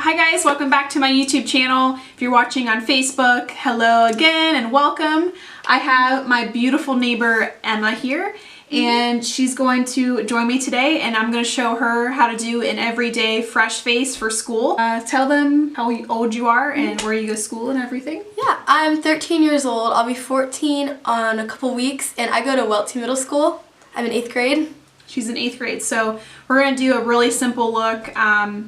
Hi guys, welcome back to my YouTube channel. If you're watching on Facebook, hello again and welcome. I have my beautiful neighbor Emma here and she's going to join me today and I'm going to show her how to do an everyday fresh face for school. Tell them how old you are and where you go to school and everything. Yeah, I'm 13 years old. I'll be 14 on a couple weeks and I go to Welty Middle School. I'm in 8th grade. She's in 8th grade, so we're going to do a really simple look.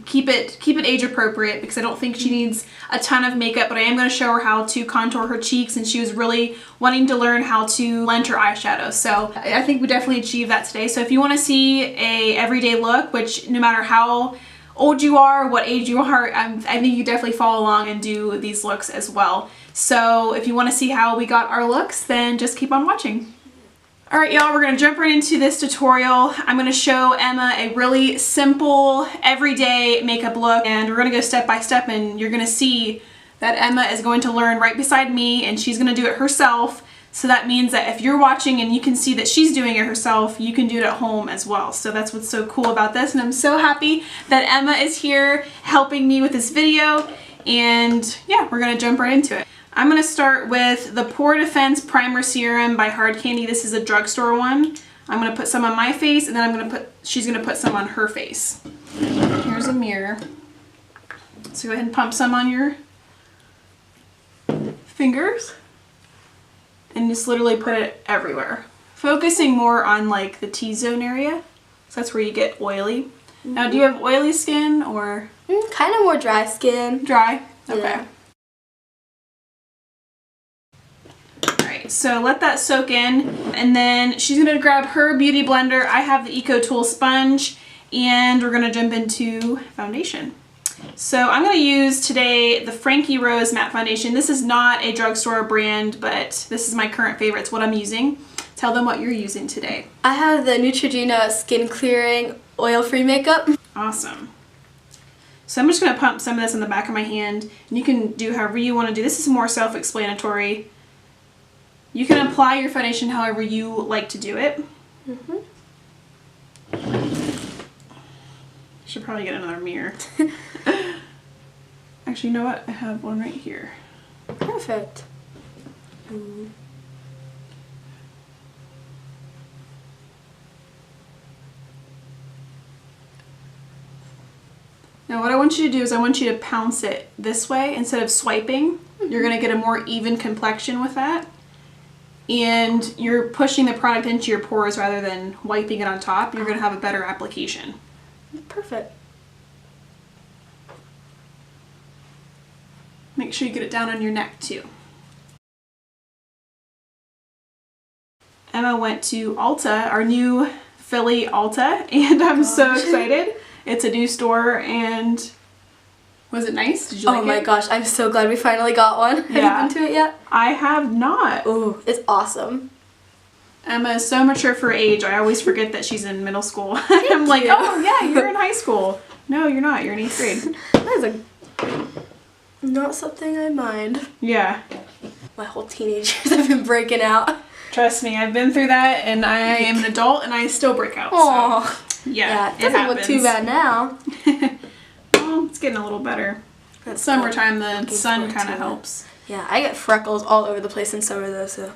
Keep it age appropriate because I don't think she needs a ton of makeup, but I am going to show her how to contour her cheeks, and she was really wanting to learn how to blend her eyeshadow. So I think we definitely achieved that today. So if you want to see a everyday look, which no matter how old you are, what age you are, I think you definitely follow along and do these looks as well. So if you want to see how we got our looks, then just keep on watching. Alright y'all, we're going to jump right into this tutorial. I'm going to show Emma a really simple, everyday makeup look, and we're going to go step by step, and you're going to see that Emma is going to learn right beside me, and she's going to do it herself. So that means that if you're watching and you can see that she's doing it herself, you can do it at home as well. So that's what's so cool about this, and I'm so happy that Emma is here helping me with this video, and yeah, we're going to jump right into it. I'm going to start with the Pore Defense Primer Serum by Hard Candy. This is a drugstore one. I'm going to put some on my face, and then she's going to put some on her face. Here's a mirror. So go ahead and pump some on your fingers and just literally put it everywhere. Focusing more on like the T-zone area. So that's where you get oily. Now, do you have oily skin or? Kind of more dry skin. Dry? Okay. Yeah. So let that soak in, and then she's going to grab her beauty blender. I have the Eco Tool sponge, and we're going to jump into foundation. So I'm going to use today the Frankie Rose Matte Foundation. This is not a drugstore brand, but this is my current favorite. It's what I'm using. Tell them what you're using today. I have the Neutrogena Skin Clearing Oil-Free Makeup. Awesome. So I'm just going to pump some of this on the back of my hand, and you can do however you want to do. This is more self-explanatory. You can apply your foundation however you like to do it. Should probably get another mirror. Actually, you know what? I have one right here. Perfect. Now what I want you to do is I want you to pounce it this way instead of swiping. You're going to get a more even complexion with that. And you're pushing the product into your pores rather than wiping it on top. You're going to have a better application. Perfect. Make sure you get it down on your neck too. Emma went to Ulta, our new Philly Ulta, and I'm so excited. It's a new store, and was it nice? Did you like it? Oh my gosh, I'm so glad we finally got one. Have you been to it yet? I have not. Ooh, it's awesome. Emma is so mature for her age. I always forget that she's in middle school. I'm like, oh yeah, you're in high school. No, you're not. You're in 8th grade. That is not something I mind. Yeah. My whole teenage years I've been breaking out. Trust me, I've been through that, and I am an adult, and I still break out. Aww. So, yeah, it doesn't look too bad now. Well, it's getting a little better. It's summertime, the sun kind of helps. Yeah, I get freckles all over the place in summer though, so.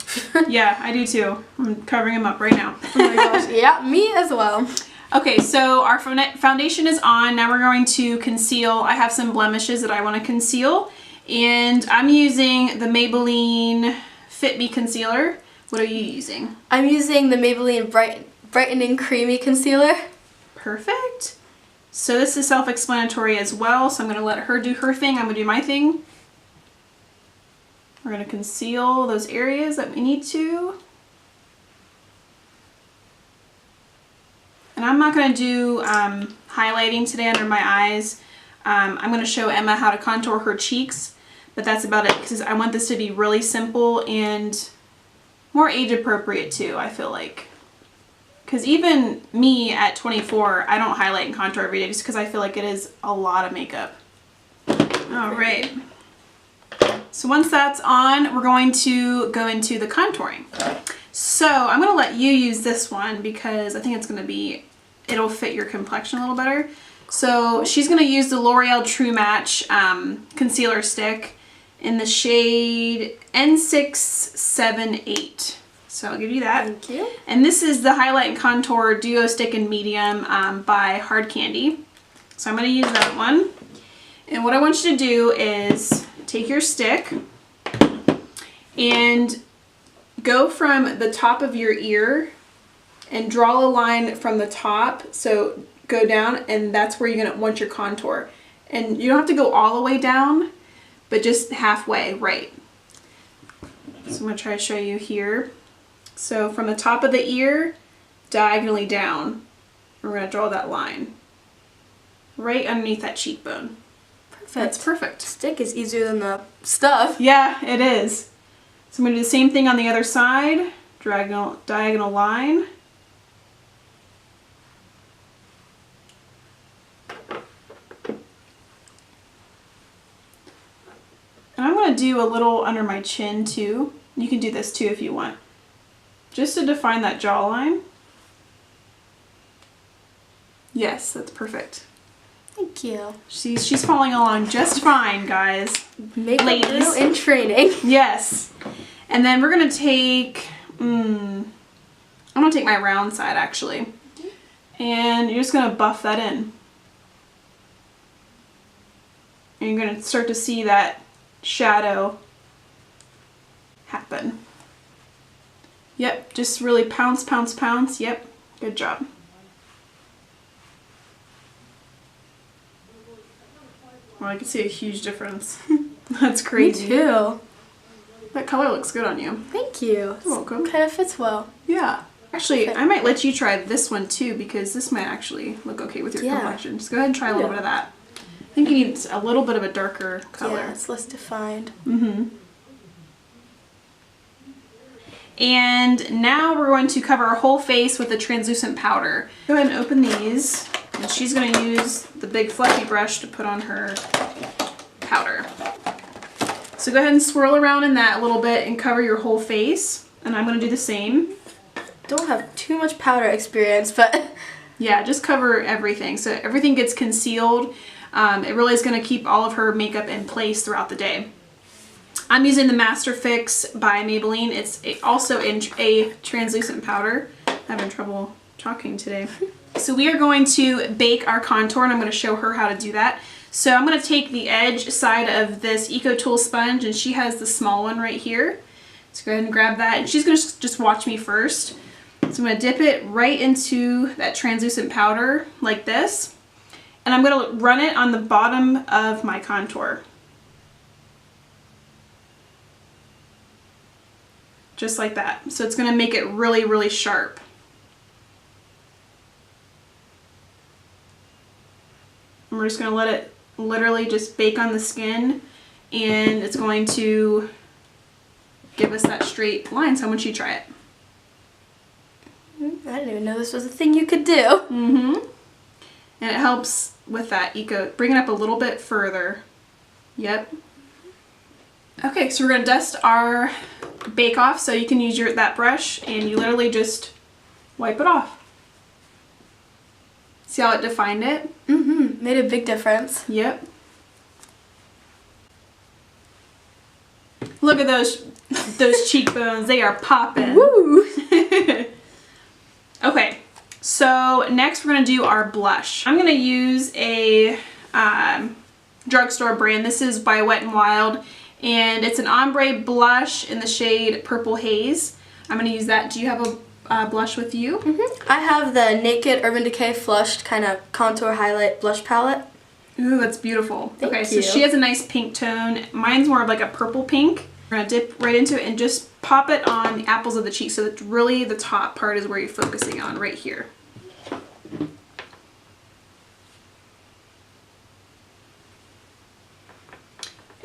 Yeah, I do too. I'm covering them up right now. Oh my gosh, yeah, me as well. Okay, so our foundation is on. Now we're going to conceal. I have some blemishes that I want to conceal, and I'm using the Maybelline Fit Me Concealer. What are you using? I'm using the Maybelline Brightening Creamy Concealer. Perfect. So this is self-explanatory as well, so I'm going to let her do her thing. I'm going to do my thing. We're going to conceal those areas that we need to. And I'm not going to do highlighting today under my eyes. I'm going to show Emma how to contour her cheeks, but that's about it because I want this to be really simple and more age appropriate too, I feel like. Because even me at 24, I don't highlight and contour every day just because I feel like it is a lot of makeup. Alright. So once that's on, we're going to go into the contouring. So I'm going to let you use this one because I think it's going to be, it'll fit your complexion a little better. So she's going to use the L'Oreal True Match concealer stick in the shade N678. So I'll give you that. Thank you. And this is the Highlight and Contour Duo Stick in Medium by Hard Candy. So I'm going to use that one. And what I want you to do is take your stick and go from the top of your ear and draw a line from the top. So go down, and that's where you're going to want your contour. And you don't have to go all the way down, but just halfway, right. So I'm going to try to show you here. So from the top of the ear, diagonally down, we're going to draw that line right underneath that cheekbone. Perfect. That's perfect. Stick is easier than the stuff. Yeah, it is. So I'm going to do the same thing on the other side. Diagonal line. And I'm going to do a little under my chin too. You can do this too if you want. Just to define that jawline. Yes, that's perfect. Thank you. She's following along just fine, guys. Makeup Ladies guru in training. Yes. And then we're going to take, I'm going to take my round side actually. And you're just going to buff that in. And you're going to start to see that shadow happen. Yep, just really pounce, pounce, pounce. Yep, good job. Well, I can see a huge difference. That's crazy. Me too. That color looks good on you. Thank you. You're welcome. Kind of fits well. Yeah. Actually, I might let you try this one too, because this might actually look okay with your complexion. Just go ahead and try a little bit of that. I think you need a little bit of a darker color. Yeah, it's less defined. Mm-hmm. And now we're going to cover our whole face with a translucent powder. Go ahead and open these. And she's going to use the big fluffy brush to put on her powder. So go ahead and swirl around in that a little bit and cover your whole face. And I'm going to do the same. Don't have too much powder experience, but yeah, just cover everything so everything gets concealed. It really is going to keep all of her makeup in place throughout the day. I'm using the Master Fix by Maybelline. It's also in a translucent powder. I'm having trouble talking today. So we are going to bake our contour, and I'm going to show her how to do that. So I'm going to take the edge side of this Eco Tool sponge, and she has the small one right here. So go ahead and grab that, and she's going to just watch me first. So I'm going to dip it right into that translucent powder like this, and I'm going to run it on the bottom of my contour. Just like that. So it's going to make it really, really sharp. And we're just going to let it literally just bake on the skin, and it's going to give us that straight line. So I want you to try it. I didn't even know this was a thing you could do. Mm-hmm. And it helps with that bring it up a little bit further. Yep. Okay, so we're going to dust our bake off, so you can use that brush and you literally just wipe it off. See how it defined it? Mm-hmm. Made a big difference. Yep. Look at those cheekbones. They are popping. Woo! Okay, so next we're going to do our blush. I'm going to use a drugstore brand. This is by Wet n Wild, and it's an ombre blush in the shade Purple Haze. I'm going to use that. Do you have a blush with you? Mm-hmm. I have the Naked Urban Decay Flushed kind of contour highlight blush palette. Ooh, that's beautiful. Thank okay, you. so she has a nice pink tone. Mine's more of like a purple pink. We're going to dip right into it and just pop it on the apples of the cheek, so that really the top part is where you're focusing on, right here.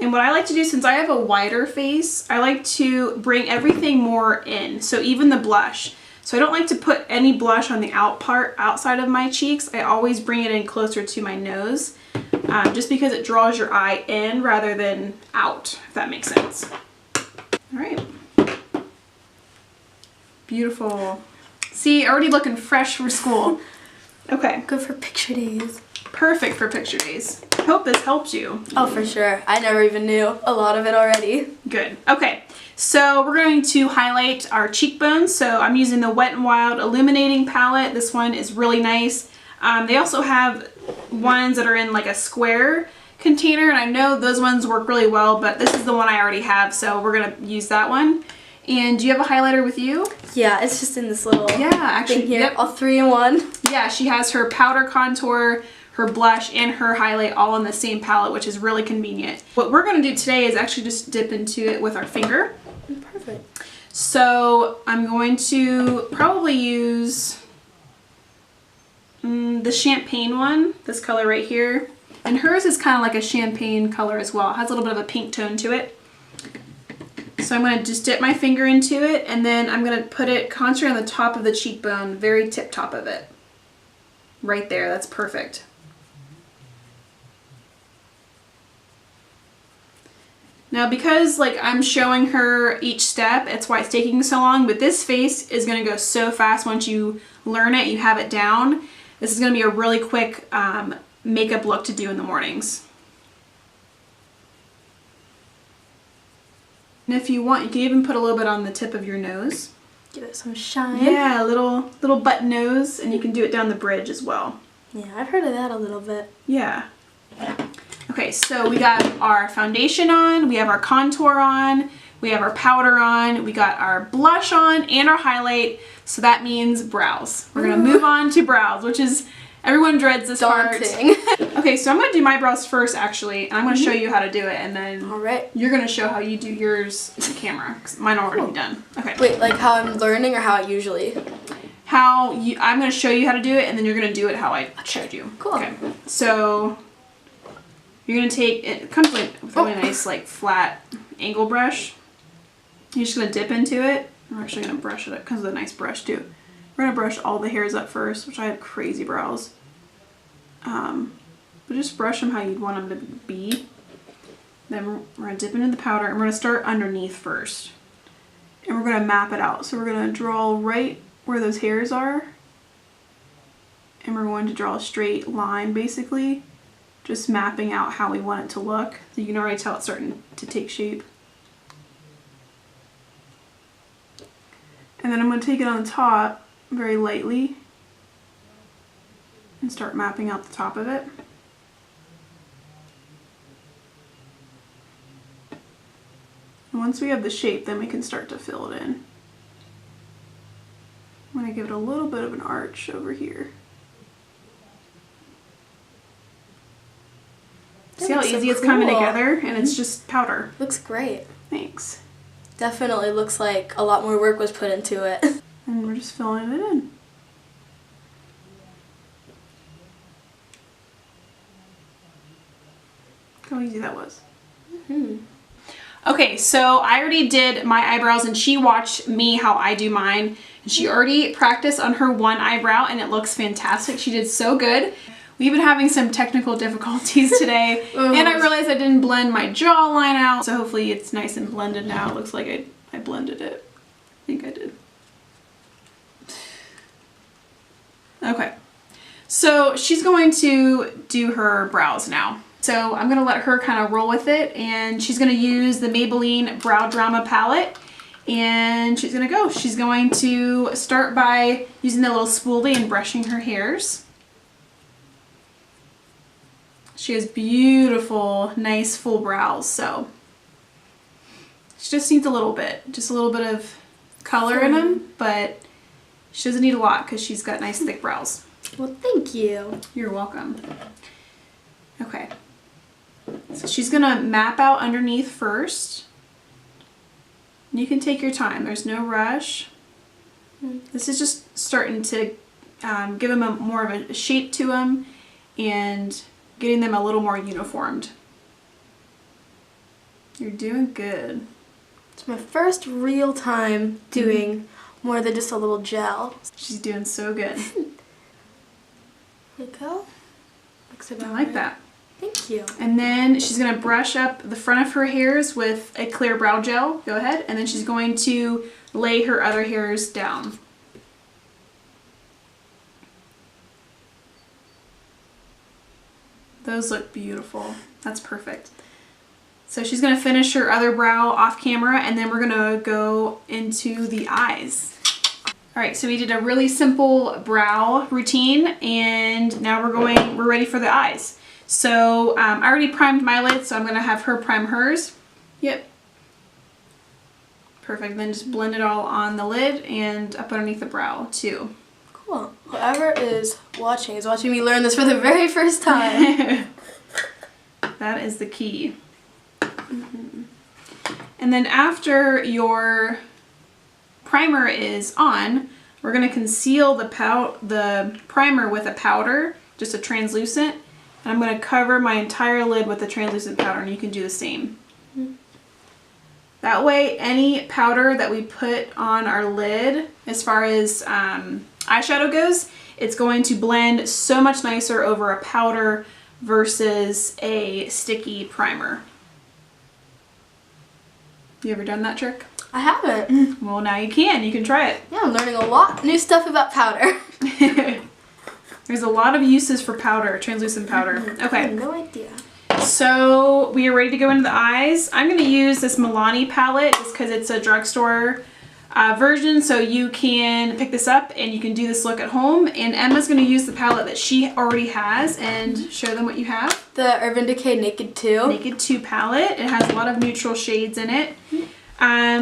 And what I like to do, since I have a wider face, I like to bring everything more in, so even the blush. So I don't like to put any blush on the outside of my cheeks. I always bring it in closer to my nose, just because it draws your eye in rather than out, if that makes sense. All right. Beautiful. See, already looking fresh for school. Okay. Good for picture days. Perfect for picture days. I hope this helps you. Oh, for sure. I never even knew a lot of it already. Good. Okay, so we're going to highlight our cheekbones. So I'm using the Wet n Wild Illuminating Palette. This one is really nice. They also have ones that are in like a square container, and I know those ones work really well, but this is the one I already have, so we're going to use that one. And do you have a highlighter with you? Yeah, it's just in this little thing here. Yep. All 3 in one. Yeah, she has her powder contour, her blush, and her highlight all in the same palette, which is really convenient. What we're going to do today is actually just dip into it with our finger. Perfect. So I'm going to probably use the champagne one, this color right here. And hers is kind of like a champagne color as well. It has a little bit of a pink tone to it. So I'm going to just dip my finger into it, and then I'm going to put it concentrate on the top of the cheekbone, very tip top of it. Right there, that's perfect. Now because like I'm showing her each step, that's why it's taking so long, but this face is going to go so fast once you learn it, you have it down. This is going to be a really quick makeup look to do in the mornings. And if you want, you can even put a little bit on the tip of your nose. Give it some shine. Yeah, a little button nose, and you can do it down the bridge as well. Yeah, I've heard of that a little bit. Yeah. Okay, so we got our foundation on, we have our contour on, we have our powder on, we got our blush on, and our highlight, so that means brows. We're gonna move on to brows, which is, everyone dreads this daunting part. Okay, so I'm gonna do my brows first actually, and I'm gonna show you how to do it, and then you're gonna show how you do yours to the camera, because mine are already done. Okay. Wait, like how I'm learning or how I usually? I'm gonna show you how to do it, and then you're gonna do it how I showed you. Cool. Okay, so you're gonna take, it comes with a really nice like flat angle brush. You're just gonna dip into it. I'm actually gonna brush it up, it comes with a nice brush too. We're gonna brush all the hairs up first, which I have crazy brows. But just brush them how you'd want them to be. Then we're gonna dip into the powder, and we're gonna start underneath first. And we're gonna map it out. So we're gonna draw right where those hairs are. And we're going to draw a straight line basically. Just mapping out how we want it to look. So you can already tell it's starting to take shape. And then I'm going to take it on the top very lightly and start mapping out the top of it. And once we have the shape, then we can start to fill it in. I'm going to give it a little bit of an arch over here. See how easy it's coming together? And it's just powder. Looks great. Thanks. Definitely looks like a lot more work was put into it. And we're just filling it in. Look how easy that was. Okay, so I already did my eyebrows, and she watched me how I do mine. And she already practiced on her one eyebrow, and it looks fantastic. She did so good. We've been having some technical difficulties today, and I realized I didn't blend my jawline out, so hopefully it's nice and blended now. It looks like I blended it. I think I did. Okay, so she's going to do her brows now. So I'm going to let her kind of roll with it, and she's going to use the Maybelline Brow Drama palette, and she's going to go. She's going to start by using the little spoolie and brushing her hairs. She has beautiful, nice full brows, so she just needs a little bit of color in them, but she doesn't need a lot because she's got nice thick brows. Well, thank you. You're welcome. Okay, so she's gonna map out underneath first. You can take your time, there's no rush. This is just starting to give them more of a shape to them and getting them a little more uniformed. You're doing good. It's my first real time doing more than just a little gel. She's doing so good. There you go. Looks about I like right. that. Thank you. And then she's going to brush up the front of her hairs with a clear brow gel. Go ahead. And then she's going to lay her other hairs down. Those look beautiful. That's perfect. So she's going to finish her other brow off camera, and then we're going to go into the eyes. All right, so we did a really simple brow routine, and now we're ready for the eyes. So I already primed my lid, so I'm going to have her prime hers. Yep. Perfect. Then just blend it all on the lid and up underneath the brow too. Cool. Whoever is watching me learn this for the very first time. That is the key. And then after your primer is on, we're going to conceal the primer with a powder, just a translucent. And I'm going to cover my entire lid with the translucent powder, and you can do the same. That way, any powder that we put on our lid, as far as eyeshadow goes, it's going to blend so much nicer over a powder versus a sticky primer. You ever done that trick? I haven't. Well, now you can. You can try it. Yeah, I'm learning a lot new stuff about powder. There's a lot of uses for powder, translucent powder. Okay. I have no idea. So we are ready to go into the eyes. I'm going to use this Milani palette just because it's a drugstore version, so you can pick this up and you can do this look at home. And Emma's going to use the palette that she already has and show them what you have. The Urban Decay Naked 2. Naked 2 palette. It has a lot of neutral shades in it.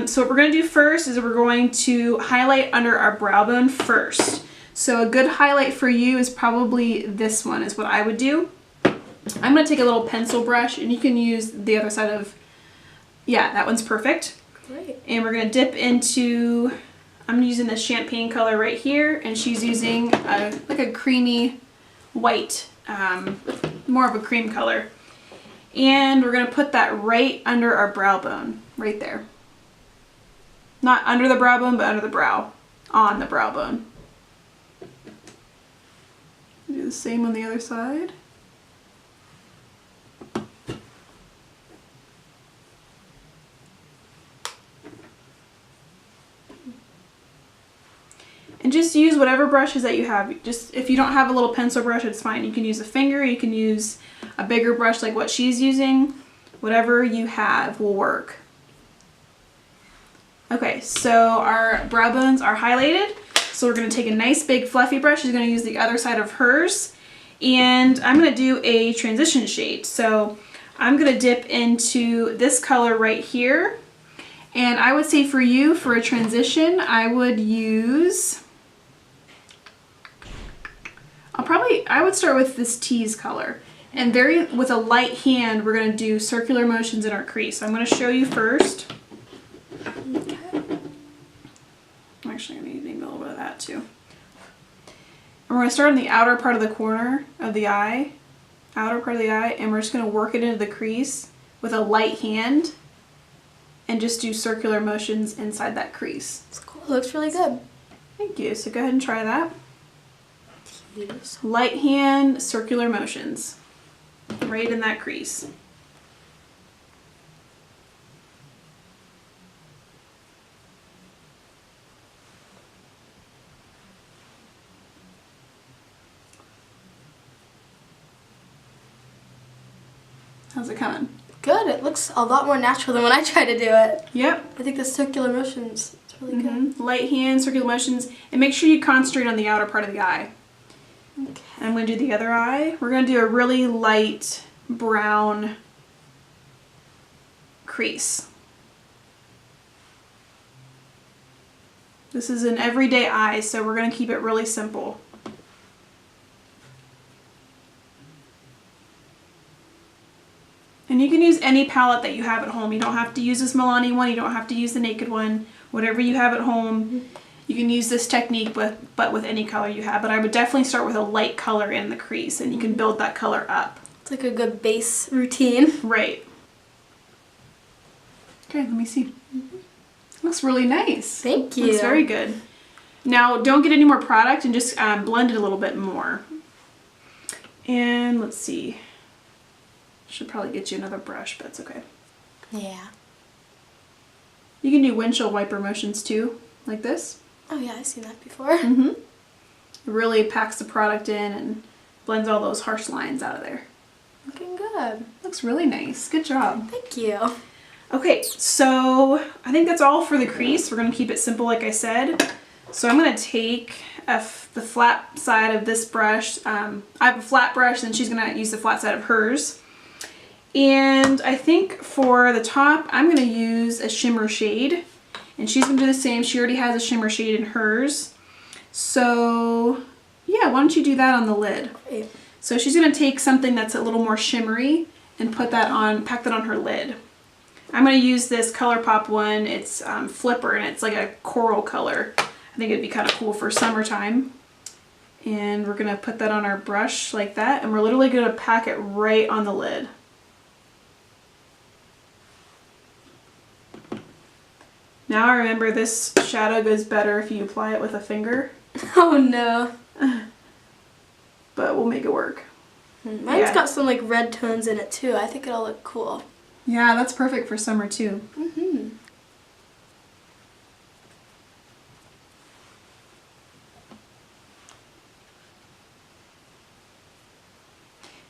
So what we're going to do first is we're going to highlight under our brow bone first. So a good highlight for you is probably this one, is what I would do. I'm going to take a little pencil brush, and you can use the other side of, yeah, that one's perfect. Great. And we're going to dip into, I'm using this champagne color right here, and she's using like a creamy white, more of a cream color. And we're going to put that right under our brow bone, right there. Not under the brow bone, but under the brow, on the brow bone. Do the same on the other side. And just use whatever brushes that you have. Just if you don't have a little pencil brush, it's fine. You can use a finger, you can use a bigger brush like what she's using. Whatever you have will work. Okay, so our brow bones are highlighted. So we're going to take a nice big fluffy brush. She's going to use the other side of hers. And I'm going to do a transition shade. So I'm going to dip into this color right here. And I would say for you, for a transition, I would use, I would start with this tease color. And with a light hand, we're going to do circular motions in our crease. So I'm going to show you first. Okay. I'm actually going to need maybe a little bit of that too. And we're going to start on the outer part of the corner of the eye, and we're just going to work it into the crease with a light hand and just do circular motions inside that crease. It's cool. It looks really good. Thank you. So go ahead and try that. Tease. Light hand, circular motions right in that crease. How's it coming? Good. It looks a lot more natural than when I try to do it. Yep. I think the circular motions, it's really good. Light hand, circular motions, and make sure you concentrate on the outer part of the eye. Okay. I'm going to do the other eye. We're going to do a really light brown crease. This is an everyday eye, so we're going to keep it really simple. And you can use any palette that you have at home. You don't have to use this Milani one. You don't have to use the Naked one. Whatever you have at home, you can use this technique but with any color you have. But I would definitely start with a light color in the crease, and you can build that color up. It's like a good base routine. Right. Okay, let me see. Looks really nice. Thank you. Looks very good. Now, don't get any more product and just blend it a little bit more. And let's see. Should probably get you another brush, but it's okay. Yeah. You can do windshield wiper motions too, like this. Oh yeah, I've seen that before. It really packs the product in and blends all those harsh lines out of there. Looking good. Looks really nice. Good job. Thank you. Okay, so I think that's all for the crease. We're going to keep it simple like I said. So I'm going to take the flat side of this brush. I have a flat brush and she's going to use the flat side of hers. And I think for the top, I'm going to use a shimmer shade. And she's going to do the same. She already has a shimmer shade in hers. So yeah, why don't you do that on the lid? Okay. So she's going to take something that's a little more shimmery and put that on, pack that on her lid. I'm going to use this ColourPop one. It's Flipper and it's like a coral color. I think it'd be kind of cool for summertime. And we're going to put that on our brush like that. And we're literally going to pack it right on the lid. Now I remember this shadow goes better if you apply it with a finger. Oh no. But we'll make it work. Mine's got some like red tones in it too. I think it'll look cool. Yeah, that's perfect for summer too. Mm-hmm.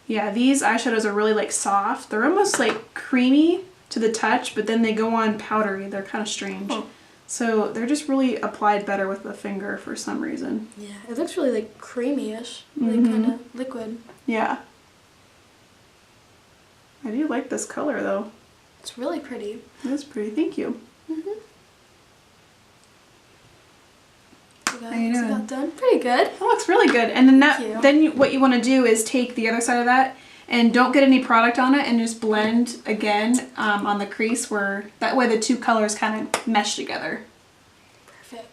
Yeah, these eyeshadows are really like soft. They're almost like creamy to the touch, but then they go on powdery. They're kind of strange. Oh. So they're just really applied better with the finger for some reason. Yeah, it looks really like creamy-ish, really kind of liquid. Yeah. I do like this color though. It's really pretty. It is pretty, thank you. Mm-hmm. How you doing? Got done. Pretty good. That looks really good. And then what you want to do is take the other side of that and don't get any product on it and just blend again on the crease where that way the two colors kind of mesh together. Perfect.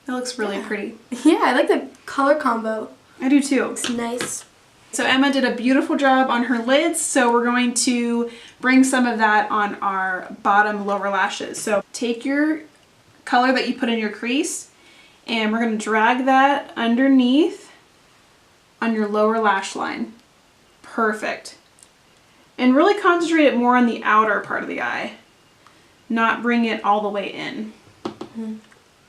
That looks really pretty. Yeah, I like the color combo. I do too. It's nice. So Emma did a beautiful job on her lids, so we're going to bring some of that on our bottom lower lashes. So take your color that you put in your crease and we're going to drag that underneath on your lower lash line. Perfect. And really concentrate it more on the outer part of the eye, not bring it all the way in. Mm-hmm.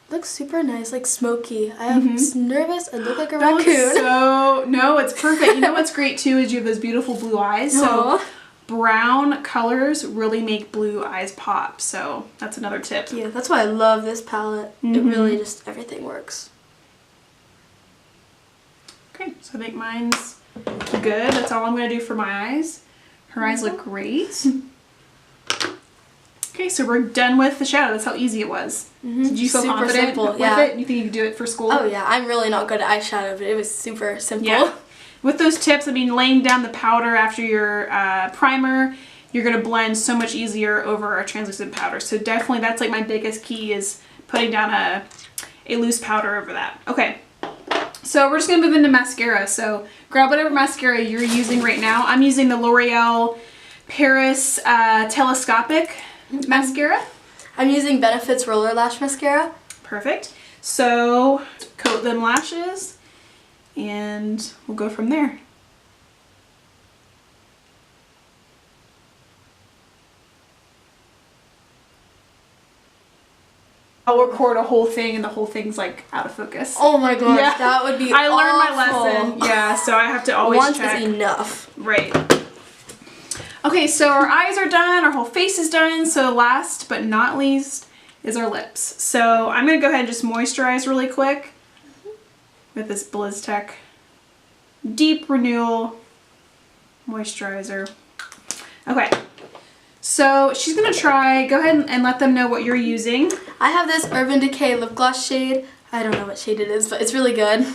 Looks super nice, like smoky. I was nervous. I look like a that raccoon. So no, it's perfect. You know what's great too is you have those beautiful blue eyes. So brown colors really make blue eyes pop. So that's another tip. Yeah, that's why I love this palette. It really just everything works. Okay, so I think mine's good. That's all I'm going to do for my eyes. Her eyes look great. Okay, so we're done with the shadow. That's how easy it was. Did you feel confident with it? You think you could do it for school? Oh yeah, I'm really not good at eyeshadow, but it was super simple. Yeah. With those tips, I mean, laying down the powder after your primer, you're going to blend so much easier over a translucent powder. So definitely that's like my biggest key is putting down a loose powder over that. Okay, so we're just going to move into mascara. So grab whatever mascara you're using right now. I'm using the L'Oreal Paris Telescopic mascara. I'm using Benefit's Roller Lash Mascara. Perfect. So coat them lashes and we'll go from there. I'll record a whole thing and the whole thing's like out of focus. Oh my gosh, that would be I learned my lesson. Yeah, so I have to always check. Once is enough. Right. Okay, so our eyes are done, our whole face is done, so last but not least is our lips. So I'm going to go ahead and just moisturize really quick with this BlizzTech Deep Renewal Moisturizer. Okay, so she's going to try, go ahead and let them know what you're using. I have this Urban Decay lip gloss shade. I don't know what shade it is, but it's really good.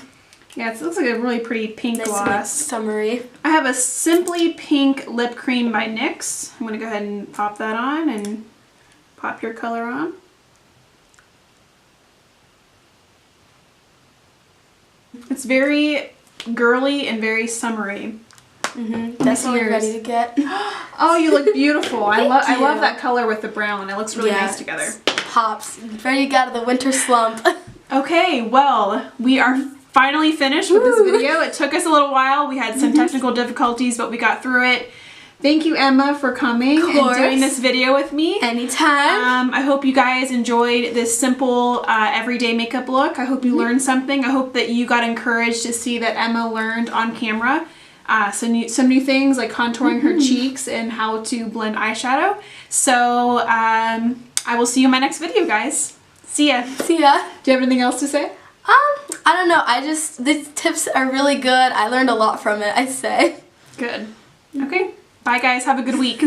Yeah, it looks like a really pretty pink gloss. Nice summery. I have a Simply Pink Lip Cream by NYX. I'm going to go ahead and pop that on and pop your color on. It's very girly and very summery. Definitely ready to get. Oh, you look beautiful. I love that color with the brown. It looks really nice together. Pops. Ready to get out of the winter slump. Okay, well, we are finally finished with this video. It took us a little while. We had some technical difficulties, but we got through it. thank you, Emma, for coming and doing this video with me. Anytime. I hope you guys enjoyed this simple everyday makeup look. I hope you learned something. I hope that you got encouraged to see that Emma learned on camera some new things like contouring her cheeks and how to blend eyeshadow. So I will see you in my next video, guys. See ya. See ya. Do you have anything else to say? I don't know. These tips are really good. I learned a lot from it, I'd say. Good. Okay. Bye, guys. Have a good week.